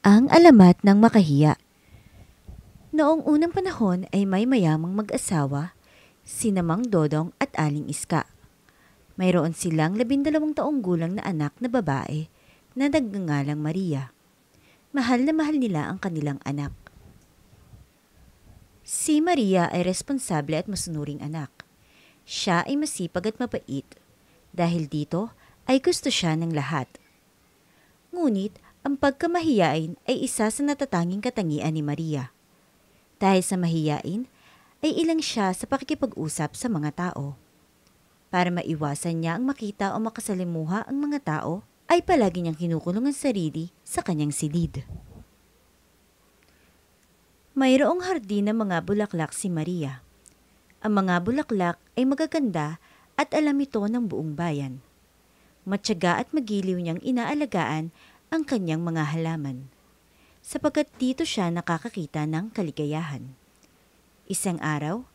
Ang alamat ng makahiya. Noong unang panahon ay may mayamang mag-asawa, sina Mang Dodong at Aling Iska. Mayroon silang 12 taong gulang na anak na babae na nagngangalang Maria. Mahal na mahal nila ang kanilang anak. Si Maria ay responsable at masunuring anak. Siya ay masipag at mabait. Dahil dito ay gusto siya ng lahat. Ngunit ang pagkamahiyain ay isa sa natatanging katangian ni Maria. Dahil sa mahiyain, ay ilang siya sa pakikipag-usap sa mga tao. Para maiwasan niya ang makita o makasalimuha ang mga tao, ay palagi niyang kinukulong ang sarili sa kanyang silid. Mayroong hardin ng mga bulaklak si Maria. Ang mga bulaklak ay magaganda at alam ito ng buong bayan. Matyaga at magiliw niyang inaalagaan ang kanyang mga halaman, sapagkat dito siya nakakakita ng kaligayahan. Isang araw,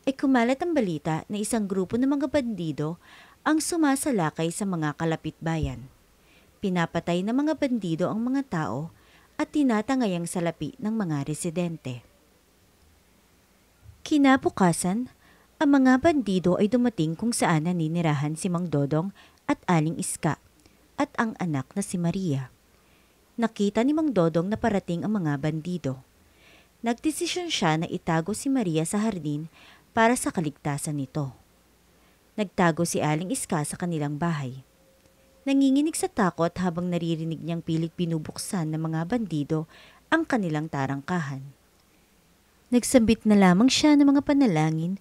ay kumalat ang balita na isang grupo ng mga bandido ang sumasalakay sa mga kalapit bayan. Pinapatay ng mga bandido ang mga tao at tinatangay ang salapi ng mga residente. Kinabukasan, ang mga bandido ay dumating kung saan naninirahan si Mang Dodong at Aling Iska at ang anak na si Maria. Nakita ni Mang Dodong na parating ang mga bandido. Nagdesisyon siya na itago si Maria sa hardin para sa kaligtasan nito. Nagtago si Aling Iska sa kanilang bahay. Nanginginig sa takot habang naririnig niyang pilit binubuksan ng mga bandido ang kanilang tarangkahan. Nagsambit na lamang siya ng mga panalangin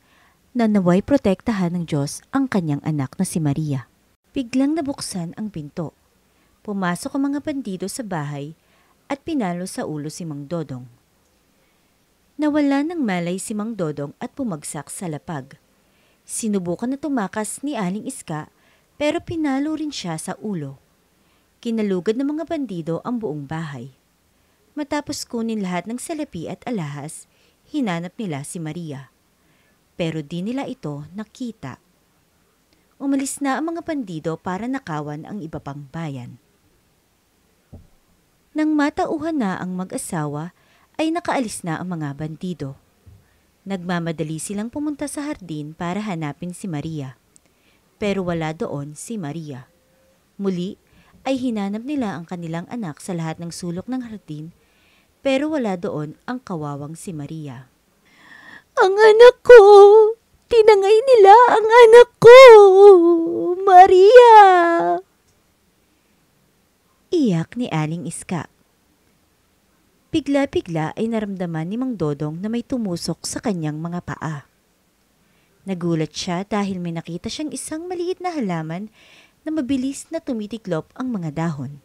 na naway protektahan ng Diyos ang kanyang anak na si Maria. Biglang nabuksan ang pinto. Pumasok ang mga bandido sa bahay at pinalo sa ulo si Mang Dodong. Nawala ng malay si Mang Dodong at bumagsak sa lapag. Sinubukan na tumakas ni Aling Iska pero pinalo rin siya sa ulo. Kinalugad ng mga bandido ang buong bahay. Matapos kunin lahat ng salapi at alahas, hinanap nila si Maria. Pero di nila ito nakita. Umalis na ang mga bandido para nakawan ang iba pang bayan. Nang matauhan na ang mag-asawa, ay nakaalis na ang mga bandido. Nagmamadali silang pumunta sa hardin para hanapin si Maria. Pero wala doon si Maria. Muli ay hinanap nila ang kanilang anak sa lahat ng sulok ng hardin, pero wala doon ang kawawang si Maria. "Ang anak ko! Tinangay nila ang anak ko! Maria!" Iyak ni Aling Iska. Bigla-bigla ay naramdaman ni Mang Dodong na may tumusok sa kanyang mga paa. Nagulat siya dahil may nakita siyang isang maliit na halaman na mabilis na tumitiklop ang mga dahon.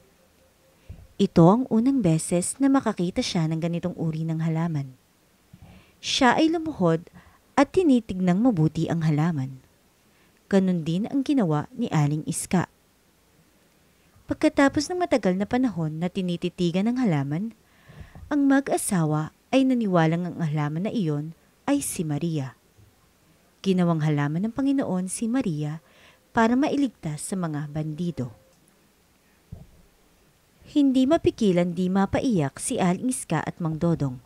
Ito ang unang beses na makakita siya ng ganitong uri ng halaman. Siya ay lumuhod at tinitignang mabuti ang halaman. Ganon din ang ginawa ni Aling Iska. Pagkatapos ng matagal na panahon na tinititigan ng halaman, ang mag-asawa ay naniwalang ang halaman na iyon ay si Maria. Ginawang halaman ng Panginoon si Maria para mailigtas sa mga bandido. Hindi mapigilan di mapaiyak si Aling Iska at Mang Dodong.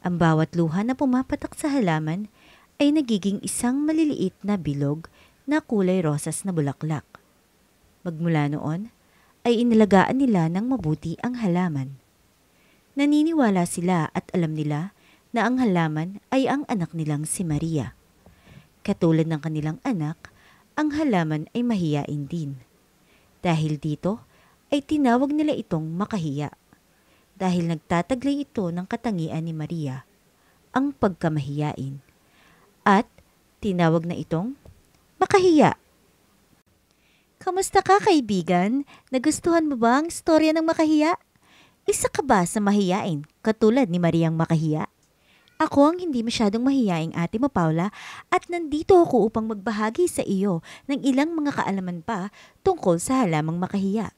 Ang bawat luha na pumapatak sa halaman ay nagiging isang maliliit na bilog na kulay rosas na bulaklak. Magmula noon, ay inalagaan nila ng mabuti ang halaman. Naniniwala sila at alam nila na ang halaman ay ang anak nilang si Maria. Katulad ng kanilang anak, ang halaman ay mahiyain din. Dahil dito, ay tinawag nila itong makahiya. Dahil nagtataglay ito ng katangian ni Maria, ang pagkamahiyain. At tinawag na itong makahiya. Kamusta ka, kaibigan? Nagustuhan mo ba ang istorya ng makahiya? Isa ka ba sa mahiyain katulad ni Mariang makahiya? Ako ang hindi masyadong mahiyaing ate mo, Paula, at nandito ako upang magbahagi sa iyo ng ilang mga kaalaman pa tungkol sa halamang makahiya.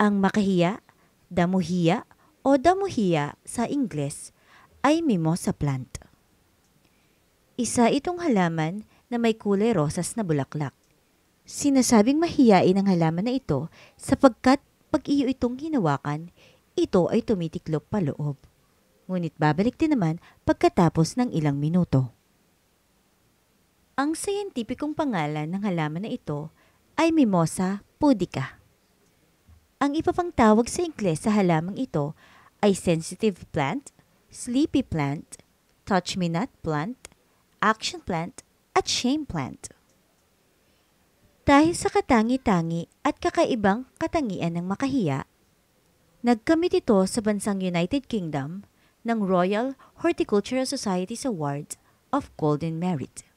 Ang makahiya, damuhiya o damuhiya sa Ingles ay mimosa plant. Isa itong halaman na may kulay rosas na bulaklak. Sinasabing mahiyain ang halaman na ito sapagkat kapag iyo itong hinawakan, ito ay tumitiklop paloob. Ngunit babalik din naman pagkatapos ng ilang minuto. Ang scientificong pangalan ng halaman na ito ay Mimosa pudica. Ang iba pang tawag sa Ingles sa halamang ito ay sensitive plant, sleepy plant, touch-me-not plant, action plant, at shame plant. Dahil sa katangi-tangi at kakaibang katangian ng makahiya, nagkamit ito sa bansang United Kingdom ng Royal Horticultural Society's Award of Golden Merit.